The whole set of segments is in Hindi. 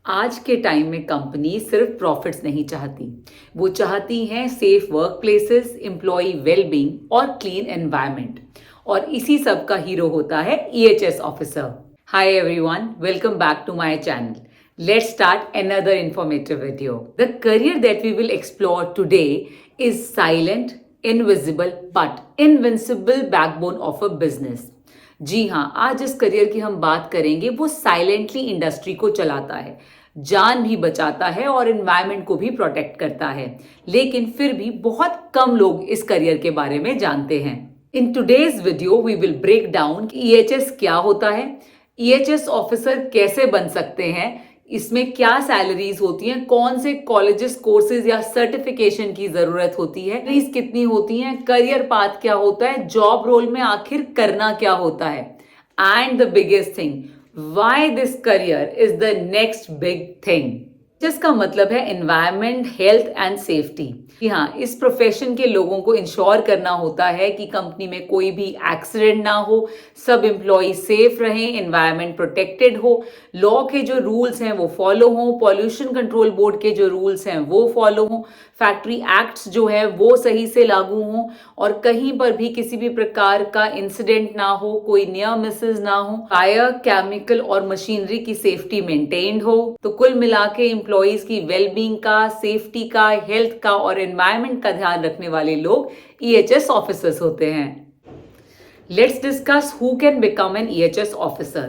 आज के टाइम में कंपनी सिर्फ प्रॉफिट्स नहीं चाहती, वो चाहती हैं safe work places, employ wellbeing और क्लीन एनवायरनमेंट। और इसी सब का हीरो होता है EHS officer. Hi everyone, welcome back to my channel. Let's start another informative video. The career that we will explore today is silent, invisible but invincible backbone of a business. जी हाँ, आज जिस करियर की हम बात करेंगे वो साइलेंटली इंडस्ट्री को चलाता है, जान भी बचाता है और एनवायरनमेंट को भी प्रोटेक्ट करता है। लेकिन फिर भी बहुत कम लोग इस करियर के बारे में जानते हैं। In today's video we will break down EHS क्या होता है, ईएचएस ऑफिसर कैसे बन सकते हैं, इसमें क्या सैलरीज होती हैं, कौन से कॉलेजेस, कोर्सेज या सर्टिफिकेशन की जरूरत होती है, फीस कितनी होती है, करियर पाथ क्या होता है, जॉब रोल में आखिर करना क्या होता है, and the biggest thing, why this career is the next big thing, जिसका मतलब है एनवायरनमेंट, हेल्थ एंड सेफ्टी। कि हाँ, इस प्रोफेशन के लोगों को इंश्योर करना होता है कि कंपनी में कोई भी एक्सीडेंट ना हो, सब एम्प्लॉय सेफ रहें, एनवायरनमेंट प्रोटेक्टेड हो, लॉ के जो रूल्स हैं वो फॉलो हों, पॉल्यूशन कंट्रोल बोर्ड के जो रूल्स हैं वो फॉलो हों, फैक्ट्री एक्ट्स जो है वो सही से लागू हों और कहीं पर भी किसी भी प्रकार का इंसिडेंट ना हो, कोई नियर मिसेस ना हो, फायर, केमिकल और मशीनरी की सेफ्टी मेंटेन्ड हो। तो कुल मिला के एम्प्लॉयज की वेलबींग का, सेफ्टी का, हेल्थ का और एनवायरनमेंट का ध्यान रखने वाले लोग ईएचएस ऑफिसर्स होते हैं। Let's discuss who can become an EHS officer.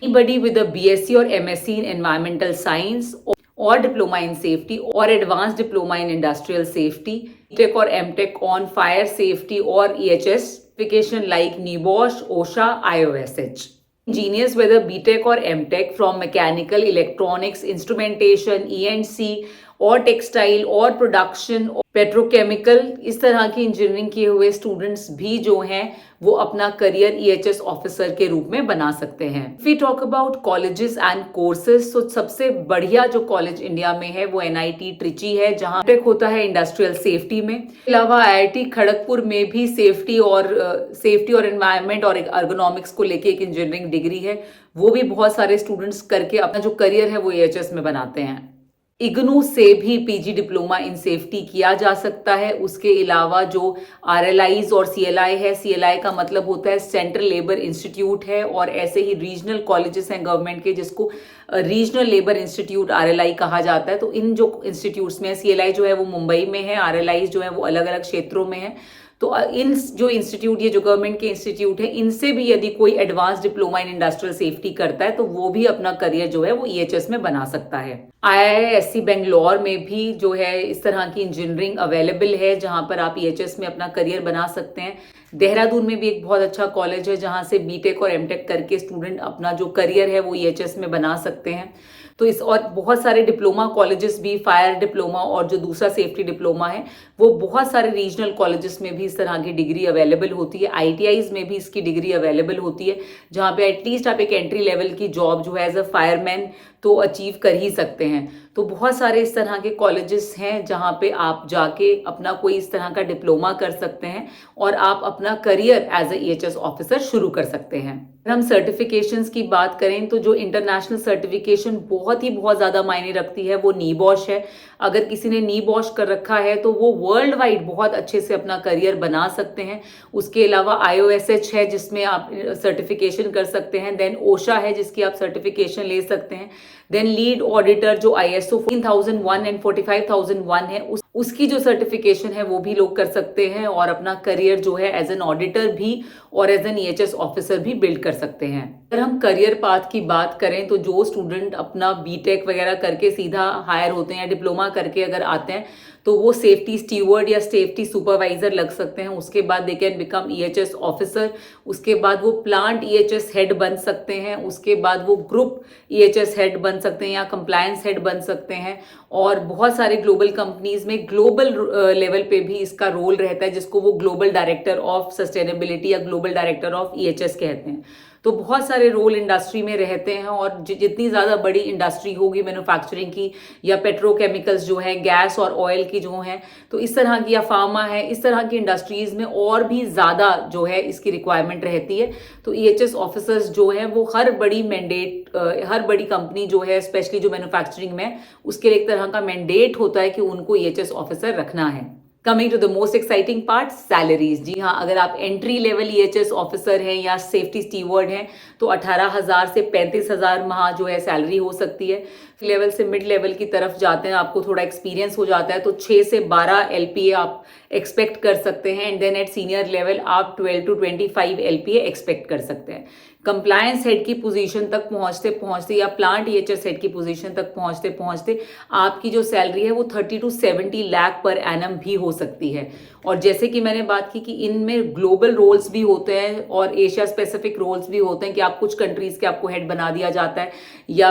Anybody with a BSc or MSc in environmental science or diploma in safety or advanced diploma in industrial safety, BTech or MTech on fire safety or EHS certification like NEBOSH, OSHA, IOSH. Engineers whether BTech or MTech from mechanical, electronics, instrumentation, E&C और टेक्सटाइल और प्रोडक्शन और पेट्रोकेमिकल, इस तरह की इंजीनियरिंग किए हुए स्टूडेंट्स भी जो हैं वो अपना करियर ईएचएस ऑफिसर के रूप में बना सकते हैं। We talk about colleges and courses, तो सबसे बढ़िया जो कॉलेज इंडिया में है वो एनआईटी ट्रिची है, जहां टेक होता है इंडस्ट्रियल सेफ्टी में। इसके अलावा आईआईटी खड़गपुर में भी सेफ्टी और एनवायरनमेंट और अर्गोनॉमिक्स को लेके एक इंजीनियरिंग डिग्री है, वो भी बहुत सारे स्टूडेंट्स करके अपना जो करियर है वो ईएचएस में बनाते हैं। इग्नू से भी पीजी डिप्लोमा इन सेफ्टी किया जा सकता है। उसके अलावा जो आरएलआईज और सीएलआई है, सीएलआई का मतलब होता है सेंट्रल लेबर इंस्टीट्यूट है, और ऐसे ही रीजनल कॉलेजेस हैं गवर्नमेंट के जिसको रीजनल लेबर इंस्टीट्यूट आरएलआई कहा जाता है। तो इन जो इंस्टीट्यूट्स में सीएलआई जो है वो मुंबई में है, आरएलआई जो है वो अलग अलग क्षेत्रों में है। तो इन जो इंस्टीट्यूट, ये जो गवर्नमेंट के इंस्टीट्यूट है, इनसे भी यदि कोई advance diploma in industrial safety करता है तो वो भी अपना करियर जो है वो ईएचएस में बना सकता है। आईआईएससी बेंगलोर में भी जो है इस तरह की इंजीनियरिंग अवेलेबल है, जहां पर आप ईएचएस में अपना करियर बना सकते हैं। देहरादून में भी एक बहुत अच्छा कॉलेज है जहां से बीटेक और एमटेक करके स्टूडेंट अपना जो करियर है वो ईएचएस में बना सकते हैं। तो इस और बहुत सारे डिप्लोमा कॉलेजेस भी, फायर डिप्लोमा और जो दूसरा सेफ्टी डिप्लोमा है वो बहुत सारे रीजनल कॉलेजेस में भी इस तरह की डिग्री अवेलेबल होती है। आईटीआईज में भी इसकी डिग्री अवेलेबल होती है, जहाँ पे एटलीस्ट आप एक एंट्री लेवल की जॉब जो है एज अ फायरमैन तो अचीव कर ही सकते हैं। तो बहुत सारे इस तरह के कॉलेजेस हैं जहाँ पे आप जाके अपना कोई इस तरह का डिप्लोमा कर सकते हैं और आप अपना career as a EHS officer शुरू कर सकते हैं। अगर हम सर्टिफिकेशंस की बात करें तो जो इंटरनेशनल सर्टिफिकेशन बहुत ज़्यादा मायने रखती है वो नीबॉश है। अगर किसी ने नीबॉश कर रखा है तो वो वर्ल्ड वाइड बहुत अच्छे से अपना करियर बना सकते हैं। उसके अलावा IOSH है जिसमें आप सर्टिफिकेशन कर सकते हैं, देन ओशा है जिसकी आप सर्टिफिकेशन ले सकते हैं, देन लीड ऑडिटर जो ISO 14001 एंड 45001 है उसकी जो सर्टिफिकेशन है वो भी लोग कर सकते हैं और अपना करियर जो है एज एन ऑडिटर भी और एज एन ईएचएस ऑफिसर भी बिल्ड कर सकते हैं। अगर हम करियर पाथ की बात करें तो जो स्टूडेंट अपना बीटेक वगैरह करके सीधा हायर होते हैं या डिप्लोमा करके अगर आते हैं तो वो सेफ्टी स्टीवर्ड या सेफ्टी सुपरवाइजर लग सकते हैं। उसके बाद they can become EHS officer, उसके बाद वो प्लांट ईएचएस हेड बन सकते हैं, उसके बाद वो ग्रुप ईएचएस हेड बन सकते हैं या कंप्लायंस हेड बन सकते हैं। और बहुत सारे ग्लोबल कंपनीज में ग्लोबल लेवल पे भी इसका रोल रहता है जिसको वो ग्लोबल डायरेक्टर ऑफ सस्टेनेबिलिटी या ग्लोबल डायरेक्टर ऑफ ईएचएस कहते हैं। तो बहुत सारे रोल इंडस्ट्री में रहते हैं, और जितनी ज़्यादा बड़ी इंडस्ट्री होगी मैन्युफैक्चरिंग की या पेट्रोकेमिकल्स जो है, गैस और ऑयल की जो है, तो इस तरह की, या फार्मा है, इस तरह की इंडस्ट्रीज़ में और भी ज़्यादा जो है इसकी रिक्वायरमेंट रहती है। तो EHS ऑफिसर्स जो है वो हर बड़ी मैंडेट, हर बड़ी कंपनी जो है स्पेशली जो मैन्युफैक्चरिंग में, उसके लिए एक तरह का मैंडेट होता है कि उनको EHS ऑफिसर रखना है। Coming to the most exciting part, salaries. जी हाँ, अगर आप एंट्री लेवल EHS ऑफिसर हैं या सेफ्टी स्टीवर्ड हैं तो 18,000 से 35,000 माह जो है सैलरी हो सकती है। लेवल से मिड लेवल की तरफ जाते हैं, आपको थोड़ा एक्सपीरियंस हो जाता है तो 6 से 12 LPA आप एक्सपेक्ट कर सकते हैं, and then at senior level आप 12 to 25 LPA एक्सपेक्ट कर सकते हैं। कंप्लायंस हेड की पोजीशन तक पहुंचते पहुंचते या प्लांट EHS हेड की पोजीशन तक पहुंचते पहुंचते आपकी जो सैलरी है वो 30 to 70 लाख पर एनम भी हो सकती है। और जैसे कि मैंने बात की कि इनमें ग्लोबल रोल्स भी होते हैं और एशिया स्पेसिफिक रोल्स भी होते हैं कि आप कुछ कंट्रीज के आपको हेड बना दिया जाता है, या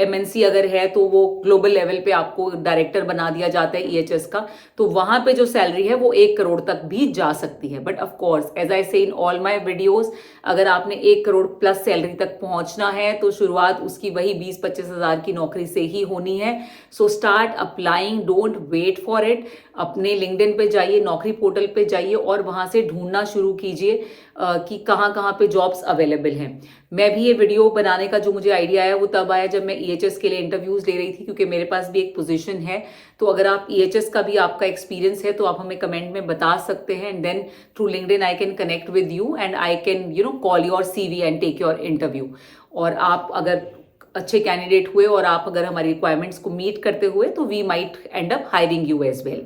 MNC अगर है तो वो ग्लोबल लेवल पे आपको डायरेक्टर बना दिया जाता है EHS का, तो वहां पे जो सैलरी है वो 1 करोड़ तक भी जा सकती है। But of course as I see in all my videos, अगर आपने 1 करोड़ प्लस सैलरी तक पहुंचना है तो शुरुआत उसकी वही 20-25 हजार की नौकरी से ही होनी है। So start applying, don't wait for it. अपने लिंक्डइन पे जाइए, नौकरी पोर्टल पे जाइए और वहां से ढूंढना शुरू कीजिए कि कहाँ कहाँ पे जॉब्स अवेलेबल हैं। मैं भी ये वीडियो बनाने का जो मुझे आइडिया आया वो तब आया जब मैं EHS के लिए इंटरव्यूज ले रही थी, क्योंकि मेरे पास भी एक पोजीशन है। तो अगर आप EHS का भी आपका एक्सपीरियंस है तो आप हमें कमेंट में बता सकते हैं, and then through LinkedIn I can connect with you and I can call your CV and take your interview. और आप अगर अच्छे कैंडिडेट हुए और आप अगर हमारी रिक्वायरमेंट्स को मीट करते हुए तो we might end up hiring you as well.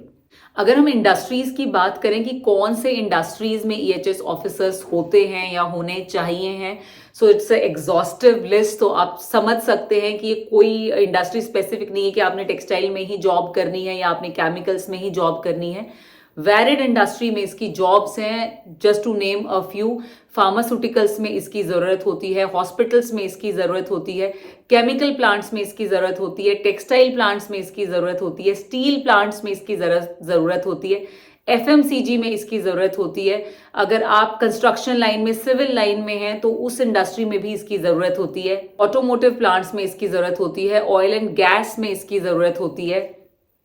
अगर हम इंडस्ट्रीज की बात करें कि कौन से इंडस्ट्रीज में EHS ऑफिसर्स होते हैं या होने चाहिए हैं, सो इट्स एग्जॉस्टिव लिस्ट। तो आप समझ सकते हैं कि कोई इंडस्ट्री स्पेसिफिक नहीं है कि आपने टेक्सटाइल में ही जॉब करनी है या आपने केमिकल्स में ही जॉब करनी है। वैरिड इंडस्ट्री में इसकी जॉब्स हैं, just to name a few. Pharmaceuticals में इसकी ज़रूरत होती है, हॉस्पिटल्स में इसकी ज़रूरत होती है, केमिकल प्लांट्स में इसकी ज़रूरत होती है, टेक्सटाइल प्लांट्स में इसकी ज़रूरत होती है, स्टील प्लांट्स में इसकी ज़रूरत होती है, FMCG में इसकी ज़रूरत होती है। अगर आप कंस्ट्रक्शन लाइन में, सिविल लाइन में हैं तो उस इंडस्ट्री में भी इसकी ज़रूरत होती है। ऑटोमोटिव प्लांट्स में इसकी ज़रूरत होती है, ऑयल एंड गैस में इसकी ज़रूरत होती है,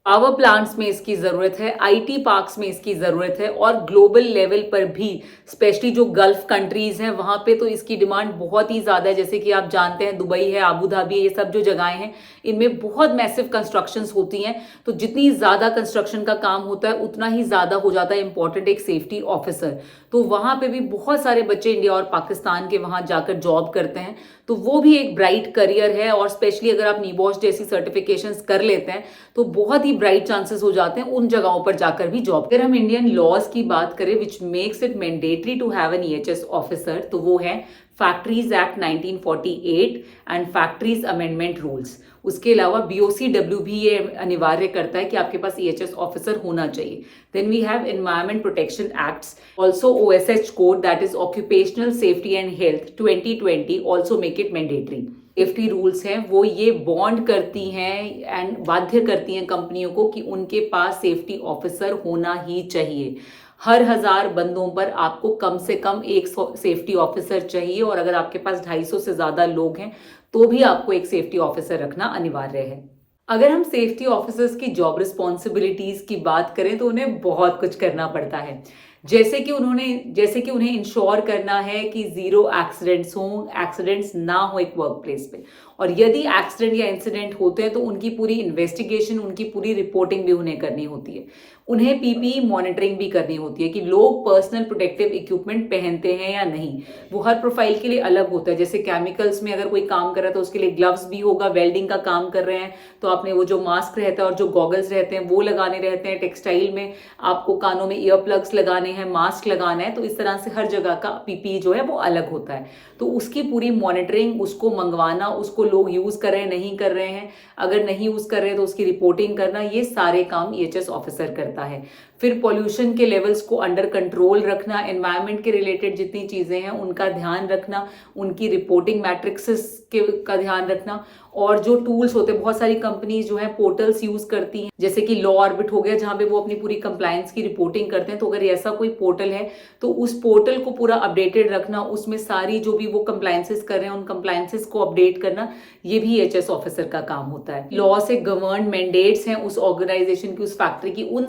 पावर प्लांट्स में इसकी ज़रूरत है, IT पार्क्स में इसकी ज़रूरत है, और ग्लोबल लेवल पर भी स्पेशली जो गल्फ कंट्रीज हैं वहाँ पे तो इसकी डिमांड बहुत ही ज़्यादा है। जैसे कि आप जानते हैं दुबई है, आबू धाबी है, ये सब जो जगहें हैं इनमें बहुत मैसिव कंस्ट्रक्शंस होती हैं। तो जितनी ज़्यादा कंस्ट्रक्शन का काम होता है उतना ही ज़्यादा हो जाता है इंपॉर्टेंट एक सेफ्टी ऑफिसर। तो वहाँ पे भी बहुत सारे बच्चे इंडिया और पाकिस्तान के वहाँ जाकर जॉब करते हैं, तो वो भी एक ब्राइट करियर है। और स्पेशली अगर आप नीबॉश जैसी सर्टिफिकेशंस कर लेते हैं तो बहुत ही ब्राइट चांसेस हो जाते हैं उन जगहों पर जाकर भी जॉब। अगर हम इंडियन लॉज की बात करें which makes it mandatory to have an EHS officer, तो वो है factories act 1948 and factories amendment rules. उसके अलावा BOCW भी ये अनिवार्य करता है कि आपके पास EHS ऑफिसर होना चाहिए। Then we have environment protection acts, also OSH code that is occupational safety and health 2020 also make it mandatory. Safety rules हैं वो ये बॉन्ड करती हैं एंड बाध्य करती हैं कंपनियों को कि उनके पास सेफ्टी ऑफिसर होना ही चाहिए। हर 1000 बंदों पर आपको कम से कम एक सेफ्टी ऑफिसर चाहिए, और अगर आपके पास 250 से ज़्यादा लोग हैं तो भी आपको एक सेफ्टी ऑफिसर रखना अनिवार्य है। अगर हम सेफ्टी ऑफिसर्स की जॉब रिस्पॉन्सिबिलिटीज की बात करें तो उन्हें बहुत कुछ करना पड़ता है। जैसे कि उन्हें इंश्योर करना है कि 0 एक्सीडेंट्स ना हो एक वर्क प्लेस पे, और यदि एक्सीडेंट या इंसिडेंट होते हैं तो उनकी पूरी इन्वेस्टिगेशन, उनकी पूरी रिपोर्टिंग भी उन्हें करनी होती है। उन्हें PPE मॉनिटरिंग भी करनी होती है कि लोग पर्सनल प्रोटेक्टिव इक्विपमेंट पहनते हैं या नहीं। वो हर प्रोफाइल के लिए अलग होता है। जैसे केमिकल्स में अगर कोई काम कर रहा है तो उसके लिए ग्लव्स भी होगा, वेल्डिंग का काम कर रहे हैं तो आपने वो जो मास्क रहता है और जो गॉगल्स रहते हैं वो लगाने रहते हैं। टेक्सटाइल में आपको कानों में ईयर प्लग्स लगाने हैं, मास्क लगाना है। तो इस तरह से हर जगह का PPE जो है वो अलग होता है। तो उसकी पूरी मॉनिटरिंग, उसको मंगवाना, उसको लोग यूज कर रहे हैं नहीं कर रहे हैं, अगर नहीं यूज कर रहे हैं तो उसकी रिपोर्टिंग करना, ये सारे काम EHS ऑफिसर करता है। फिर पॉल्यूशन के लेवल्स को अंडर कंट्रोल रखना, एनवायरनमेंट के रिलेटेड जितनी चीज़ें हैं उनका ध्यान रखना, उनकी रिपोर्टिंग मैट्रिक्सेस का ध्यान रखना, और जो टूल्स होते हैं, बहुत सारी कंपनीज जो है पोर्टल्स यूज करती हैं, जैसे कि लॉ ऑर्बिट हो गया, जहां पे वो अपनी पूरी कंप्लायंस की रिपोर्टिंग करते हैं। तो अगर ऐसा कोई पोर्टल है तो उस पोर्टल को पूरा अपडेटेड रखना, उसमें सारी जो भी वो कंप्लायंसेस कर रहे हैं उन कंप्लायंसेस को अपडेट करना, ये भी EHS ऑफिसर का काम होता है। लॉ से गवर्न मैंडेट्स हैं उस ऑर्गेनाइजेशन की, उस फैक्ट्री की, वो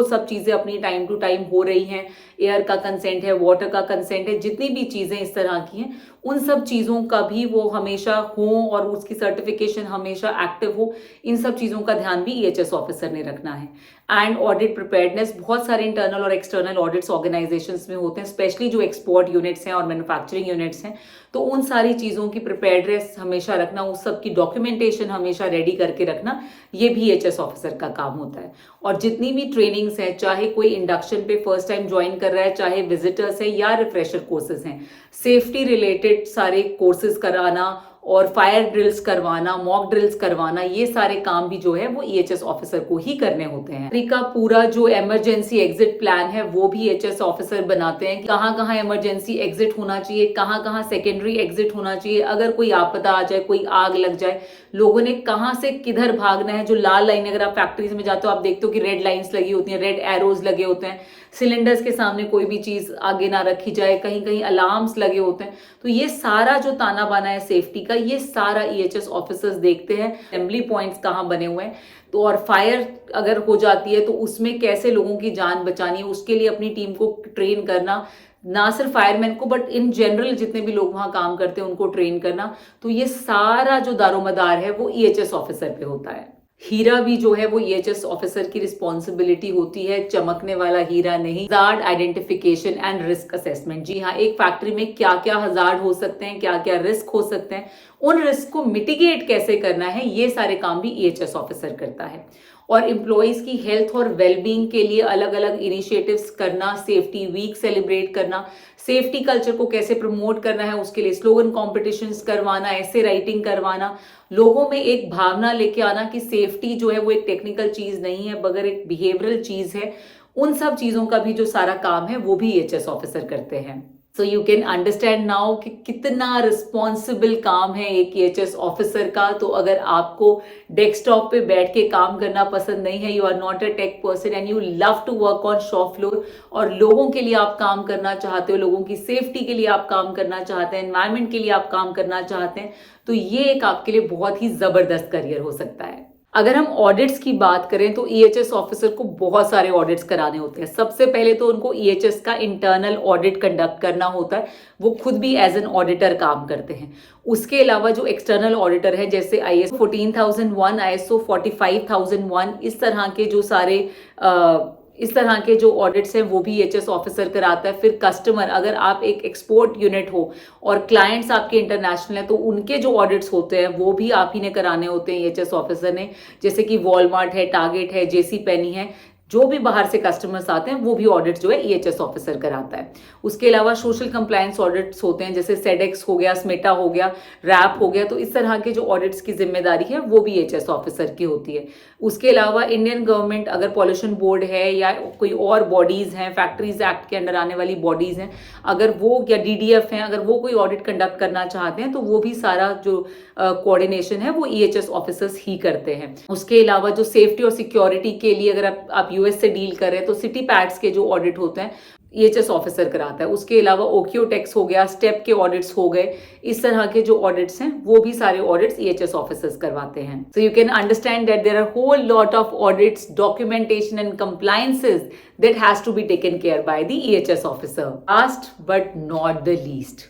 सब चीजें अपनी टाइम टू टाइम हो रही हैं। एयर का कंसेंट है, वाटर का कंसेंट है, जितनी भी चीजें इस तरह की हैं उन सब चीज़ों का भी वो हमेशा हो और उसकी सर्टिफिकेशन हमेशा एक्टिव हो, इन सब चीज़ों का ध्यान भी EHS ऑफिसर ने रखना है। एंड ऑडिट प्रिपेयर्डनेस, बहुत सारे इंटरनल और एक्सटर्नल ऑडिट्स ऑर्गेनाइजेशंस में होते हैं, स्पेशली जो एक्सपोर्ट यूनिट्स हैं और मैन्युफैक्चरिंग यूनिट्स हैं, तो उन सारी चीज़ों की प्रिपेयर्डनेस हमेशा रखना, उस सब की डॉक्यूमेंटेशन हमेशा रेडी करके रखना, ये भी EHS ऑफिसर का काम होता है। और जितनी भी ट्रेनिंग्स हैं, चाहे कोई इंडक्शन पे फर्स्ट टाइम ज्वाइन कर रहा है, चाहे विजिटर्स हैं या रिफ्रेशर कोर्सेज हैं, सेफ्टी रिलेटेड सारे कोर्सेज कराना और फायर ड्रिल्स करवाना, मॉक ड्रिल्स करवाना, ये सारे काम भी जो है वो EHS ऑफिसर को ही करने होते हैं। का पूरा जो इमरजेंसी एग्जिट प्लान है वो भी EHS ऑफिसर बनाते हैं, कहाँ कहाँ इमरजेंसी एग्जिट होना चाहिए, कहाँ कहाँ सेकेंडरी एग्जिट होना चाहिए, अगर कोई आपदा आ जाए, कोई आग लग जाए, लोगों ने कहाँ से किधर भागना है। जो लाल लाइन, अगर आप फैक्ट्रीज में जाते हो आप देखते हो कि रेड लाइन्स लगी होती हैं, रेड एरोज लगे होते हैं, सिलेंडर्स के सामने कोई भी चीज आगे ना रखी जाए, कहीं कहीं अलार्म्स लगे होते हैं। तो ये सारा जो ताना बाना है सेफ्टी का, ये सारा EHS ऑफिसर्स देखते हैं। असेंबली पॉइंट्स कहाँ बने हुए हैं, तो और फायर अगर हो जाती है तो उसमें कैसे लोगों की जान बचानी है, उसके लिए अपनी टीम को ट्रेन करना, ना सिर्फ फायरमैन को बट इन जनरल जितने भी लोग वहां काम करते हैं उनको ट्रेन करना। तो ये सारा जो दारोमदार है वो EHS ऑफिसर पे होता है। हीरा भी जो है वो EHS ऑफिसर की रिस्पॉन्सिबिलिटी होती है, चमकने वाला हीरा नहीं। Hazard identification and risk assessment, जी हाँ, एक फैक्ट्री में क्या क्या हजार्ड हो सकते हैं, क्या क्या रिस्क हो सकते हैं, उन रिस्क को मिटिगेट कैसे करना है, ये सारे काम भी EHS ऑफिसर करता है। और एम्प्लॉयज की हेल्थ और वेलबींग के लिए अलग अलग इनिशिएटिव्स करना, सेफ्टी वीक सेलिब्रेट करना, सेफ्टी कल्चर को कैसे प्रमोट करना है, उसके लिए स्लोगन कॉम्पिटिशन्स करवाना, ऐसे राइटिंग करवाना, लोगों में एक भावना लेके आना कि सेफ्टी जो है वो एक टेक्निकल चीज नहीं है मगर एक बिहेवियरल चीज है। उन सब चीजों का भी जो सारा काम है वो भी EHS ऑफिसर करते हैं। So you can understand now कि कितना रिस्पॉन्सिबल काम है एक EHS ऑफिसर का। तो अगर आपको डेस्कटॉप पे बैठ के काम करना पसंद नहीं है, you are not a tech person and you love to work on shop floor, और लोगों के लिए आप काम करना चाहते हो, लोगों की सेफ्टी के लिए आप काम करना चाहते हैं, एनवायरनमेंट के लिए आप काम करना चाहते हैं, तो ये एक आपके लिए बहुत ही जबरदस्त करियर हो सकता है। अगर हम ऑडिट्स की बात करें तो EHS ऑफिसर को बहुत सारे ऑडिट्स कराने होते हैं। सबसे पहले तो उनको EHS का इंटरनल ऑडिट कंडक्ट करना होता है, वो खुद भी एज एन ऑडिटर काम करते हैं। उसके अलावा जो एक्सटर्नल ऑडिटर है, जैसे ISO 14001, ISO 45001, इस तरह के जो ऑडिट्स हैं वो भी EHS ऑफिसर कराता है। फिर कस्टमर, अगर आप एक एक्सपोर्ट यूनिट हो और क्लाइंट्स आपके इंटरनेशनल हैं तो उनके जो ऑडिट्स होते हैं वो भी आप ही ने कराने होते हैं EHS ऑफिसर ने, जैसे कि वॉलमार्ट है, टारगेट है, JC पेनी है, जो भी बाहर से कस्टमर्स आते हैं वो भी ऑडिट जो है EHS ऑफिसर कराता है। उसके अलावा सोशल कंप्लायंस ऑडिट्स होते हैं, जैसे सेडेक्स हो गया, स्मेटा हो गया, रैप हो गया, तो इस तरह के जो ऑडिट्स की जिम्मेदारी है वो भी EHS ऑफिसर की होती है। उसके अलावा इंडियन गवर्नमेंट, अगर पॉल्यूशन बोर्ड है या कोई और बॉडीज हैं, फैक्ट्रीज एक्ट के अंडर आने वाली बॉडीज हैं, अगर वो, या DDF हैं, अगर वो कोई ऑडिट कंडक्ट करना चाहते हैं तो वो भी सारा जो कोऑर्डिनेशन है वो EHS ऑफिसर्स ही करते हैं। उसके अलावा जो सेफ्टी और सिक्योरिटी के लिए, अगर आप US से डील कर रहे हैं तो सिटी पैड्स के जो ऑडिट होते हैं EHS ऑफिसर कराता है। उसके अलावा ओक्योटेक्स हो गया, स्टेप के ऑडिट्स हो गए, इस तरह के जो ऑडिट्स हैं वो भी सारे ऑडिट्स EHS ऑफिसर्स करवाते हैं। So you can understand that there are whole lot of audits, documentation and compliances that has to be taken care by the EHS officer. Last but not the least,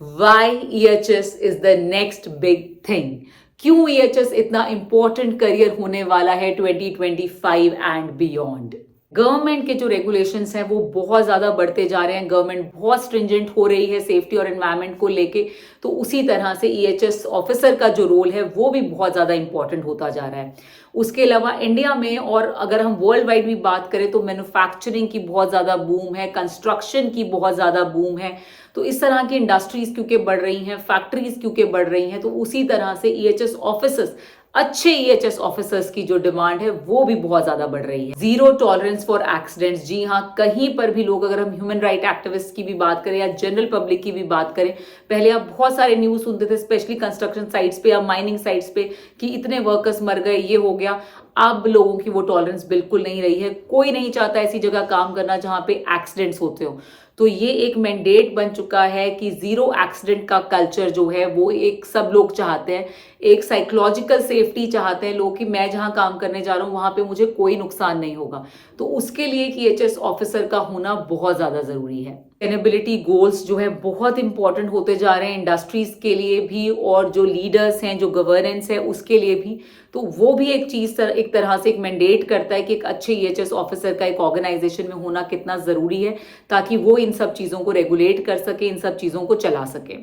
why EHS is the next big thing. क्यों EHS इतना इंपॉर्टेंट करियर होने वाला है 2025 एंड बियॉन्ड। गवर्नमेंट के जो रेगुलेशंस हैं वो बहुत ज़्यादा बढ़ते जा रहे हैं, गवर्नमेंट बहुत स्ट्रिंजेंट हो रही है सेफ्टी और एनवायरनमेंट को लेके, तो उसी तरह से EHS ऑफिसर का जो रोल है वो भी बहुत ज़्यादा इंपॉर्टेंट होता जा रहा है। उसके अलावा इंडिया में, और अगर हम वर्ल्ड वाइड भी बात करें, तो मैन्युफैक्चरिंग की बहुत ज़्यादा बूम है, कंस्ट्रक्शन की बहुत ज़्यादा बूम है, तो इस तरह की इंडस्ट्रीज क्योंकि बढ़ रही हैं, फैक्ट्रीज क्योंकि बढ़ रही हैं, तो उसी तरह से EHS ऑफिसर्स अच्छे ईएचएस ऑफिसर्स की जो डिमांड है वो भी बहुत ज्यादा बढ़ रही है। जीरो टॉलरेंस फॉर एक्सीडेंट्स, जी हाँ, कहीं पर भी लोग, अगर हम ह्यूमन राइट एक्टिविस्ट की भी बात करें या जनरल पब्लिक की भी बात करें, पहले आप बहुत सारे न्यूज सुनते थे स्पेशली कंस्ट्रक्शन साइट्स पे या माइनिंग साइट्स पे कि इतने वर्कर्स मर गए, ये हो गया। अब लोगों की वो टॉलरेंस बिल्कुल नहीं रही है। कोई नहीं चाहता ऐसी जगह काम करना जहां पे एक्सीडेंट्स होते हो। तो ये एक मैंडेट बन चुका है कि जीरो एक्सीडेंट का कल्चर जो है वो एक सब लोग चाहते हैं। एक साइकोलॉजिकल सेफ्टी चाहते हैं लोग कि मैं जहां काम करने जा रहा हूं वहां पे मुझे कोई नुकसान नहीं होगा। तो उसके लिए एक ईएचएस ऑफिसर का होना बहुत ज्यादा जरूरी है। सस्टेनेबिलिटी गोल्स जो है बहुत इंपॉर्टेंट होते जा रहे हैं इंडस्ट्रीज के लिए भी, और जो लीडर्स हैं, जो गवर्नेंस है उसके लिए भी। तो वो भी एक चीज, एक तरह से एक मैंडेट करता है कि एक अच्छे ईएचएस ऑफिसर का एक ऑर्गेनाइजेशन में होना कितना जरूरी है, ताकि वो इन सब चीजों को रेगुलेट कर सके, इन सब चीजों को चला सके।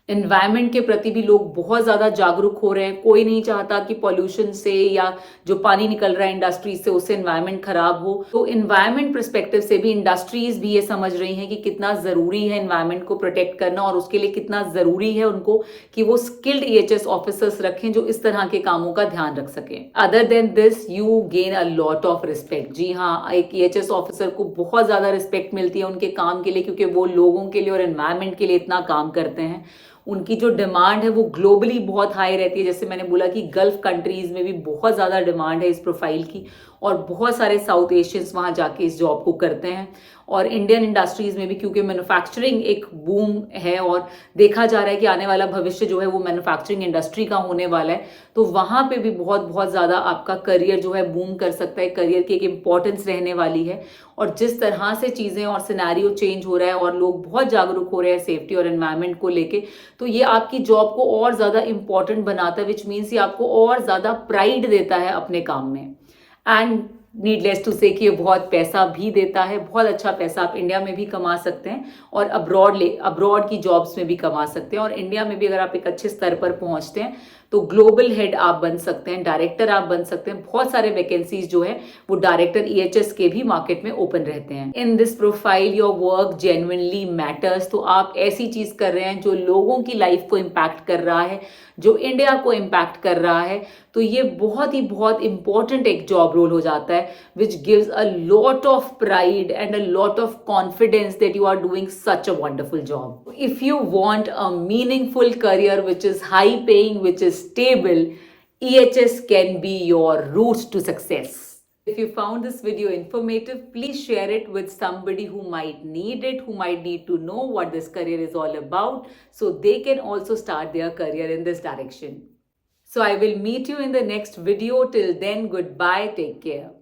एनवायरनमेंट के प्रति भी लोग बहुत ज़्यादा जागरूक हो रहे हैं। कोई नहीं चाहता कि पॉल्यूशन से या जो पानी निकल रहा है इंडस्ट्रीज से उससे एनवायरनमेंट खराब हो। तो एनवायरनमेंट पर्सपेक्टिव से भी इंडस्ट्रीज भी ये समझ रही हैं कि कितना ज़रूरी है एनवायरनमेंट को प्रोटेक्ट करना, और उसके लिए कितना ज़रूरी है उनको कि वो स्किल्ड ईएचएस ऑफिसर्स रखें जो इस तरह के कामों का ध्यान रख सकें। Other than this you gain a lot of respect. जी हाँ, एक ईएचएस ऑफिसर को बहुत ज़्यादा रिस्पेक्ट मिलती है उनके काम के लिए, क्योंकि वो लोगों के लिए और एनवायरनमेंट के लिए इतना काम करते हैं। उनकी जो डिमांड है वो ग्लोबली बहुत हाई रहती है। जैसे मैंने बोला कि गल्फ कंट्रीज में भी बहुत ज़्यादा डिमांड है इस प्रोफाइल की, और बहुत सारे साउथ एशियंस वहाँ जाके इस जॉब को करते हैं। और इंडियन इंडस्ट्रीज में भी, क्योंकि मैन्युफैक्चरिंग एक बूम है और देखा जा रहा है कि आने वाला भविष्य जो है वो मैन्युफैक्चरिंग इंडस्ट्री का होने वाला है, तो वहाँ पे भी बहुत बहुत ज़्यादा आपका करियर जो है बूम कर सकता है। करियर की एक इम्पॉर्टेंस रहने वाली है। और जिस तरह से चीज़ें और सिनेरियो चेंज हो रहा है और लोग बहुत जागरूक हो रहे हैं सेफ्टी और एनवायरनमेंट को लेके, तो ये आपकी जॉब को और ज़्यादा इंपॉर्टेंट बनाता है, विच मीन्स ये आपको और ज़्यादा प्राइड देता है अपने काम में। एंड नीडलेस टू से कि ये बहुत पैसा भी देता है। बहुत अच्छा पैसा आप इंडिया में भी कमा सकते हैं और अब्रॉड की जॉब्स में भी कमा सकते हैं। और इंडिया में भी अगर आप एक अच्छे स्तर पर पहुंचते हैं तो ग्लोबल हेड आप बन सकते हैं, डायरेक्टर आप बन सकते हैं। बहुत सारे वैकेंसीज जो है वो डायरेक्टर ईएचएस के भी मार्केट में ओपन रहते हैं। In this profile your work genuinely matters. तो आप ऐसी चीज कर रहे हैं जो लोगों की लाइफ को इम्पैक्ट कर रहा है, जो इंडिया को इम्पैक्ट कर रहा है। तो ये बहुत इंपॉर्टेंट एक जॉब रोल हो जाता है, which gives a lot of pride and a lot of confidence that you are doing such a wonderful job. If you want a meaningful career which is high paying, which is stable, EHS can be your route to success. If you found this video informative, please share it with somebody who might need it, who might need to know what this career is all about, so they can also start their career in this direction. So I will meet you in the next video. Till then, goodbye, take care.